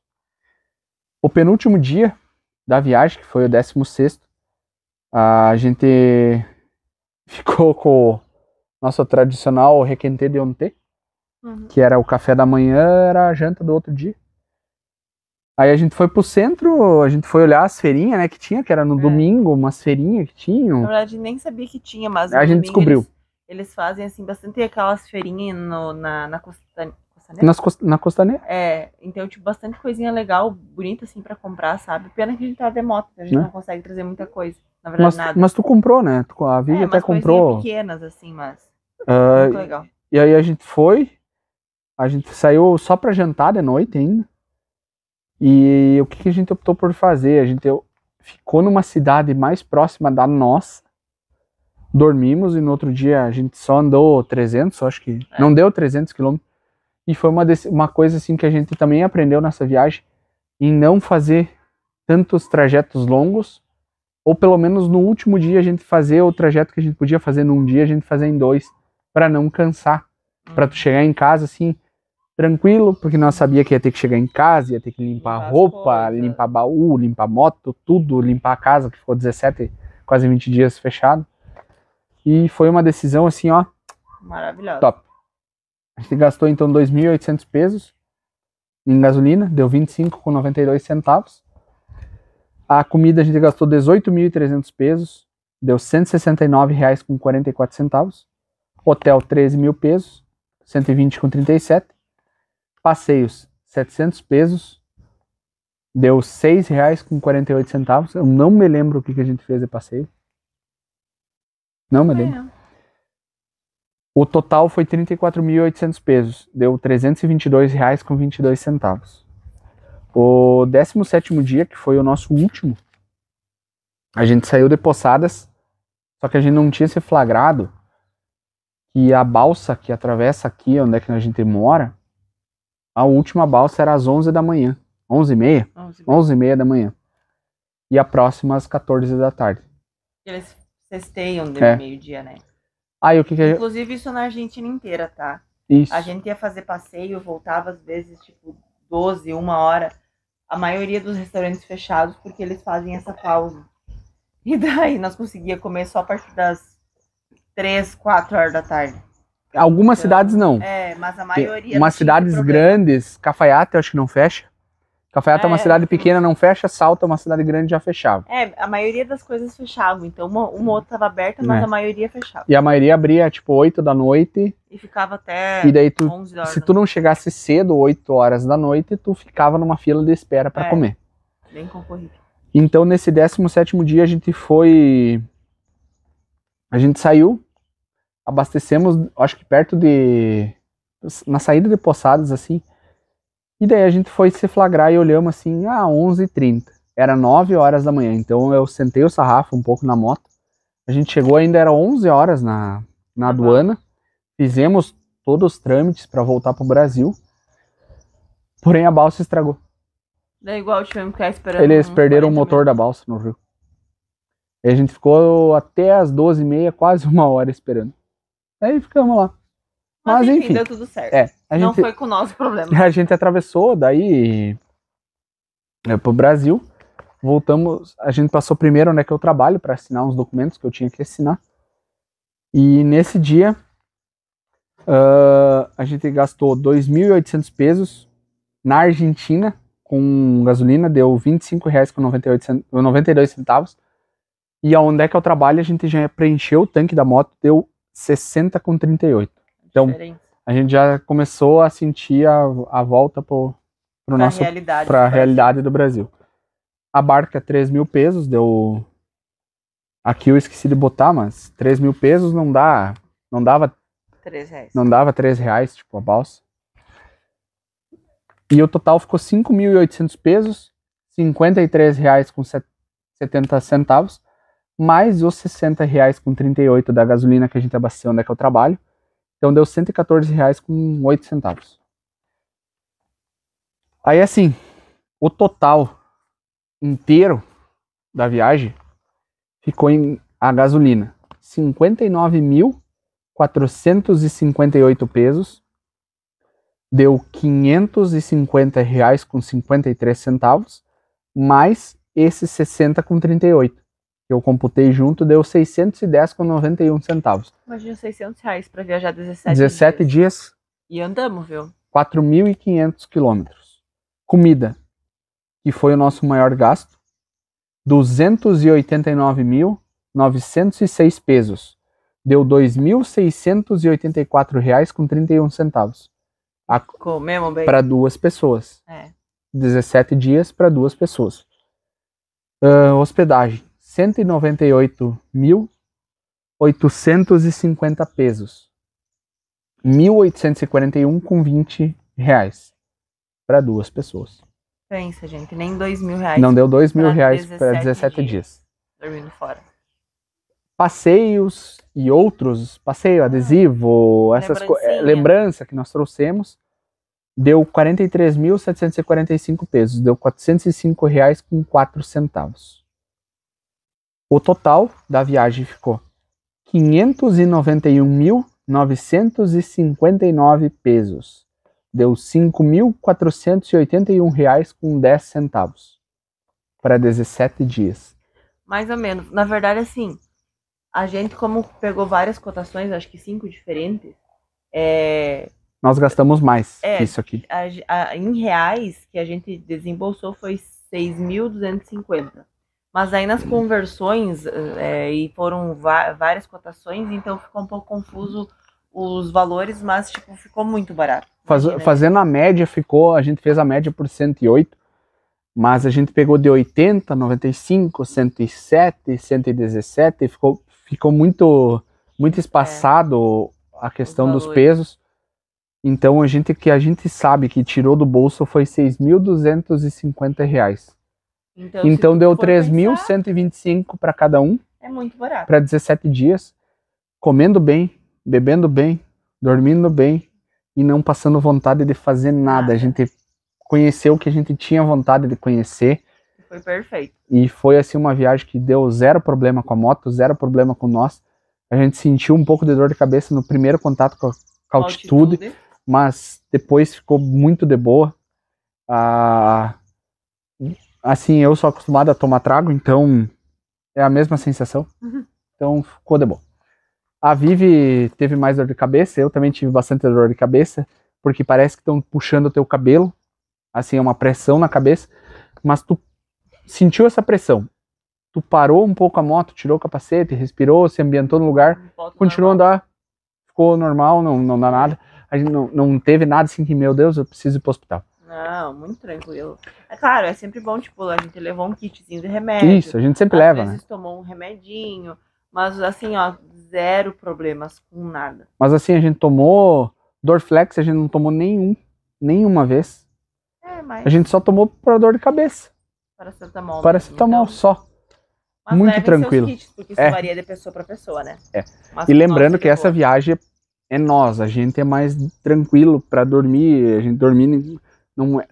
O penúltimo dia da viagem, que foi o 16º, a gente ficou com nosso tradicional requenté de ontem, que era o café da manhã, era a janta do outro dia. Aí a gente foi pro centro, a gente foi olhar as feirinhas, né, que tinha, que era no domingo, umas feirinhas que tinham. Na verdade, nem sabia que tinha, mas a gente descobriu. Eles fazem, assim, bastante aquelas feirinhas na Costanera. Na Costanera. Então, tipo, bastante coisinha legal, bonita, assim, pra comprar, sabe? Pena que a gente tá de moto, a gente não consegue trazer muita coisa. Na verdade, nada. Mas tu comprou, né? A Vivi até comprou. Pequenas, assim, mas muito legal. E aí a gente saiu só pra jantar de noite ainda. E o que a gente optou por fazer? A gente ficou numa cidade mais próxima da nossa, dormimos e no outro dia a gente só andou 300, acho que não deu 300 quilômetros. E foi uma coisa assim que a gente também aprendeu nessa viagem, em não fazer tantos trajetos longos, ou pelo menos no último dia a gente fazer o trajeto que a gente podia fazer num dia, a gente fazer em 2, para não cansar, para tu chegar em casa assim, tranquilo, porque nós sabia que ia ter que chegar em casa, ia ter que limpar roupa, limpar baú, limpar moto, tudo, limpar a casa, que ficou 17, quase 20 dias fechado. E foi uma decisão assim, ó, maravilhosa. Top. A gente gastou então 2.800 pesos em gasolina, deu 25,92 centavos. A comida a gente gastou 18.300 pesos, deu 169 reais com 44 centavos. Hotel 13 mil pesos, 120,37. Passeios 700 pesos, deu 6 reais com 48 centavos. Eu não me lembro o que a gente fez de passeio. Não me lembro. O total foi 34.800 pesos, deu 322 reais com 22 centavos. O 17º dia, que foi o nosso último, a gente saiu de Poçadas, só que a gente não tinha se flagrado que a balsa que atravessa aqui, onde é que a gente mora, a última balsa era às 11 da manhã, 11h30? 11h30 da manhã. E a próxima às 14 da tarde. Eles cesteiam de meio-dia, né? Aí o que Inclusive isso na Argentina inteira, tá? Isso. A gente ia fazer passeio, voltava às vezes tipo 12, 1 hora. A maioria dos restaurantes fechados porque eles fazem essa pausa. E daí nós conseguíamos comer só a partir das 3, 4 horas da tarde. Algumas cidades não. Mas a maioria. Umas cidades grandes, Cafayate eu acho que não fecha. Cafayate é uma cidade pequena, não fecha. Salta é uma cidade grande, já fechava. A maioria das coisas fechavam. Então uma outra estava aberta, mas a maioria fechava. E a maioria abria tipo 8 da noite. E ficava até e daí 11 horas. Se tu não chegasse cedo, 8 horas da noite, tu ficava numa fila de espera para comer. Bem concorrido. Então nesse 17º dia a gente foi... A gente saiu, abastecemos, acho que perto de... Na saída de Poçadas, assim. E daí a gente foi se flagrar e olhamos assim, 11h30. Era 9 horas da manhã, então eu sentei o sarrafo um pouco na moto. A gente chegou, ainda era 11 horas na aduana. Fizemos todos os trâmites para voltar pro Brasil. Porém a balsa estragou. Daí igual tivemos que ficar esperando. Eles perderam o motor da balsa no rio. E a gente ficou até as 12h30, quase 1 hora esperando. Aí ficamos lá. Mas enfim, deu tudo certo. Não foi com o nosso problema. A gente atravessou daí pro Brasil. Voltamos, a gente passou primeiro onde é que eu trabalho para assinar uns documentos que eu tinha que assinar. E nesse dia a gente gastou 2.800 pesos na Argentina com gasolina, deu 25 reais com 92 centavos. E aonde é que eu trabalho a gente já preencheu o tanque da moto, deu 60 com 38. Então, a gente já começou a sentir a volta para a realidade do Brasil. A barca 3 mil pesos, deu... Aqui eu esqueci de botar, mas 3 mil pesos não dava 3 reais. Não dava 3 reais, tipo, a balsa. E o total ficou 5.800 pesos, 53 reais com 70 centavos, mais os 60 reais com 38 da gasolina que a gente abasteceu onde é que eu trabalho. Então deu 114 reais com 8 centavos. Aí assim, o total inteiro da viagem ficou em a gasolina 59.458 pesos, deu 550 reais com 53 centavos, mais esses 60 com 38, que eu computei junto, deu 610,91 centavos. Imagina R$ 600 para viajar 17 17 dias, E andamos, viu? 4.500 quilômetros. Comida, que foi o nosso maior gasto, 289.906 pesos. Deu R$ 2.684,31. Comemos bem. Para 2 pessoas. 17 dias para 2 pessoas. Hospedagem, 198.850 pesos. 1.841,20 reais para 2 pessoas. Pensa, gente, nem R$ 2.000. Não deu R$ 2.000 para 17 dias. Dormindo fora. Passeios e outros, passeio, adesivo, essas lembrança que nós trouxemos, deu R$ 43.745 pesos, deu R$ 405,04. O total da viagem ficou R$ 591.959 pesos, deu R$ 5.481,10 para 17 dias. Mais ou menos. Na verdade, assim, a gente, como pegou várias cotações, acho que 5 diferentes, nós gastamos mais que isso aqui. Em reais, que a gente desembolsou foi 6.250. Mas aí nas conversões, e foram várias cotações, então ficou um pouco confuso os valores, mas tipo, ficou muito barato. Fazendo a média, a gente fez a média por 108, mas a gente pegou de 80, 95, 107, 117, ficou muito espaçado a questão dos pesos. Então o que a gente sabe que tirou do bolso foi R$ 6.250. Então deu 3.125 para cada um. É muito barato. Para 17 dias, comendo bem, bebendo bem, dormindo bem e não passando vontade de fazer nada. A gente conheceu o que a gente tinha vontade de conhecer. Foi perfeito. E foi assim uma viagem que deu zero problema com a moto, zero problema com nós. A gente sentiu um pouco de dor de cabeça no primeiro contato com a altitude, mas depois ficou muito de boa. Assim, eu sou acostumado a tomar trago, então é a mesma sensação. Então ficou de boa. A Vivi teve mais dor de cabeça, eu também tive bastante dor de cabeça, porque parece que estão puxando o teu cabelo, assim, é uma pressão na cabeça, mas tu sentiu essa pressão, tu parou um pouco a moto, tirou o capacete, respirou, se ambientou no lugar, continuou a andar, ficou normal, não dá nada, a gente não teve nada assim que, meu Deus, eu preciso ir pro hospital. Não, muito tranquilo. É claro, é sempre bom, tipo, a gente levou um kitzinho de remédio. Isso, a gente sempre leva, às vezes tomou um remedinho, mas assim, ó, zero problemas com nada. Mas assim, a gente tomou Dorflex, a gente não tomou nenhuma vez. Mas a gente só tomou para dor de cabeça. Paracetamol. Paracetamol então, só. Mas muito tranquilo. Seus kits, porque isso varia de pessoa para pessoa, né? E lembrando que essa viagem é nós, a gente é mais tranquilo para dormir, a gente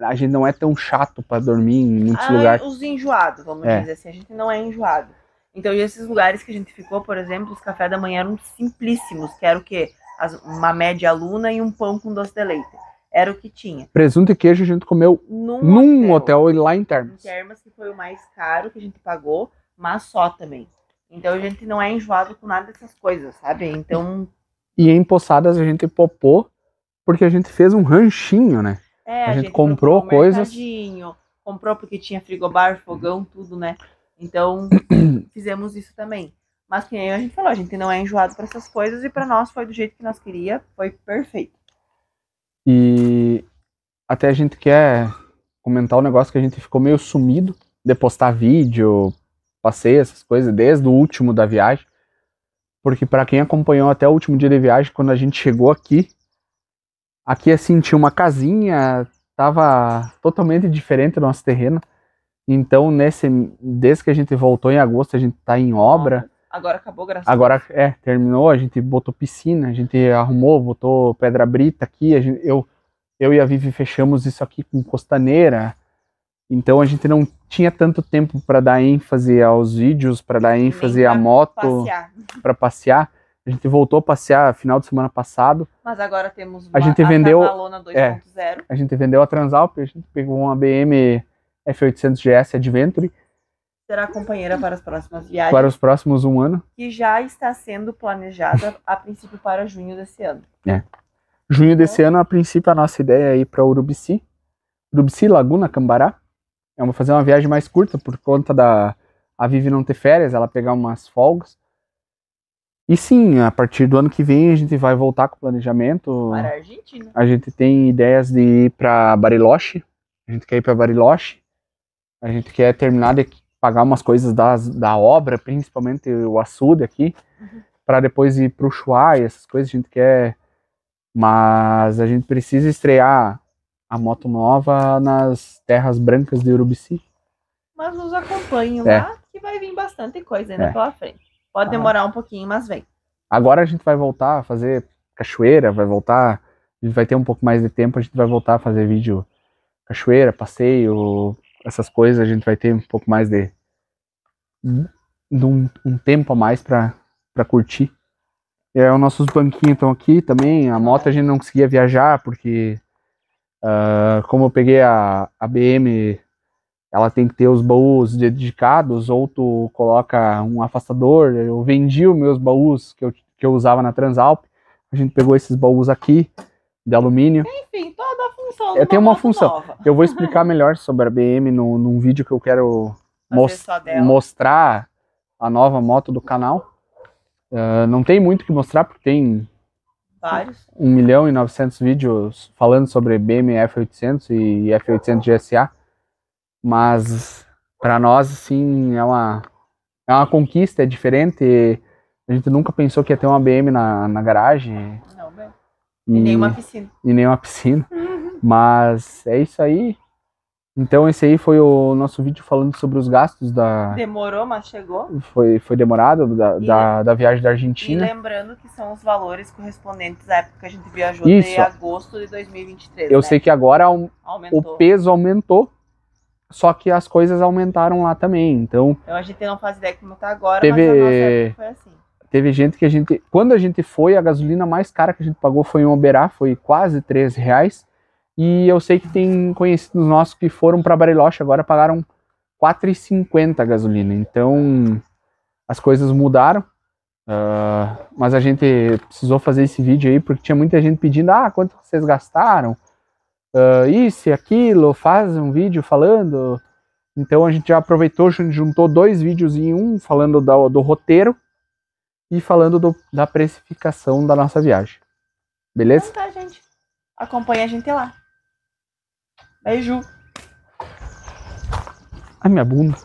a gente não é tão chato para dormir em muitos lugares. Os enjoados, vamos dizer assim, a gente não é enjoado. Então, e esses lugares que a gente ficou, por exemplo, os cafés da manhã eram simplíssimos, que era o quê? Uma média luna e um pão com doce de leite. Era o que tinha. Presunto e queijo a gente comeu num hotel lá em Termas. Em Termas, que foi o mais caro que a gente pagou, mas só também. Então a gente não é enjoado com nada dessas coisas, sabe? Então... E em Poçadas a gente popou porque a gente fez um ranchinho, né? A gente comprou coisas. Comprou porque tinha frigobar, fogão, tudo, né? Então fizemos isso também. Mas que nem a gente falou, a gente não é enjoado para essas coisas e para nós foi do jeito que nós queria, foi perfeito. E até a gente quer comentar um negócio que a gente ficou meio sumido de postar vídeo, passeio, essas coisas, desde o último da viagem. Porque para quem acompanhou até o último dia de viagem, quando a gente chegou aqui assim tinha uma casinha, tava totalmente diferente do nosso terreno. Então desde que a gente voltou em agosto, a gente tá em obra. Agora acabou, graças a Deus. Agora terminou, a gente botou piscina, a gente arrumou, botou pedra brita aqui, eu e a Vivi fechamos isso aqui com costaneira. Então a gente não tinha tanto tempo para dar ênfase aos vídeos, para dar ênfase à moto, para passear. A gente voltou a passear final de semana passado. Mas agora temos a Cavalona 2.0. A gente vendeu a Transalp, a gente pegou uma BM F800 GS Adventure será companheira para as próximas viagens. Para os próximos 1 ano. Que já está sendo planejada a princípio para junho desse ano. Junho desse ano, a princípio, a nossa ideia é ir para Urubici. Urubici, Laguna, Cambará. Vamos fazer uma viagem mais curta por conta da a Vivi não ter férias, ela pegar umas folgas. E sim, a partir do ano que vem a gente vai voltar com o planejamento. Para a Argentina. A gente tem ideias de ir para Bariloche. A gente quer ir para Bariloche. A gente quer terminar de pagar umas coisas da obra, principalmente o açude aqui, para depois ir para o Ushuaia, essas coisas a gente quer. Mas a gente precisa estrear a moto nova nas terras brancas de Urubici. Mas nos acompanhem lá, que vai vir bastante coisa ainda pela frente. Pode demorar um pouquinho, mas vem. Agora a gente vai voltar a fazer cachoeira, a gente vai ter um pouco mais de tempo, a gente vai voltar a fazer vídeo cachoeira, passeio, essas coisas, a gente vai ter um pouco mais de um tempo a mais para curtir. E aí, os nossos banquinhos estão aqui também, a moto a gente não conseguia viajar, porque como eu peguei a BM, ela tem que ter os baús dedicados, ou tu coloca um afastador. Eu vendi os meus baús que eu usava na Transalp, a gente pegou esses baús aqui, de alumínio. Enfim, toda a função tem uma função. Nova. Eu vou explicar melhor sobre a BM num vídeo que eu quero mostrar a nova moto do canal. Não tem muito o que mostrar, porque tem vários. 1.900.000 vídeos falando sobre BM F800 e F800 GSA. Mas para nós, assim, é uma conquista, é diferente. A gente nunca pensou que ia ter uma BM na garagem. Não, bem. E nenhuma piscina. E nenhuma piscina. Mas é isso aí. Então esse aí foi o nosso vídeo falando sobre os gastos da... Demorou, mas chegou. Foi demorado, da viagem da Argentina. E lembrando que são os valores correspondentes à época que a gente viajou, de agosto de 2023. Eu sei que agora o peso aumentou. Só que as coisas aumentaram lá também, então a gente não faz ideia como tá agora, mas a nossa época foi assim. Teve gente que quando a gente foi, a gasolina mais cara que a gente pagou foi em Uberá, foi quase R$3. E eu sei que tem conhecidos nossos que foram para Bariloche, agora pagaram R$4,50 a gasolina. Então, as coisas mudaram. Mas a gente precisou fazer esse vídeo aí, porque tinha muita gente pedindo, quanto vocês gastaram? Isso e aquilo, faz um vídeo falando. Então a gente já aproveitou, juntou 2 vídeos em um, falando do roteiro e falando da precificação da nossa viagem. Beleza? Então tá, gente. Acompanha a gente lá. Beijo. Ai, minha bunda.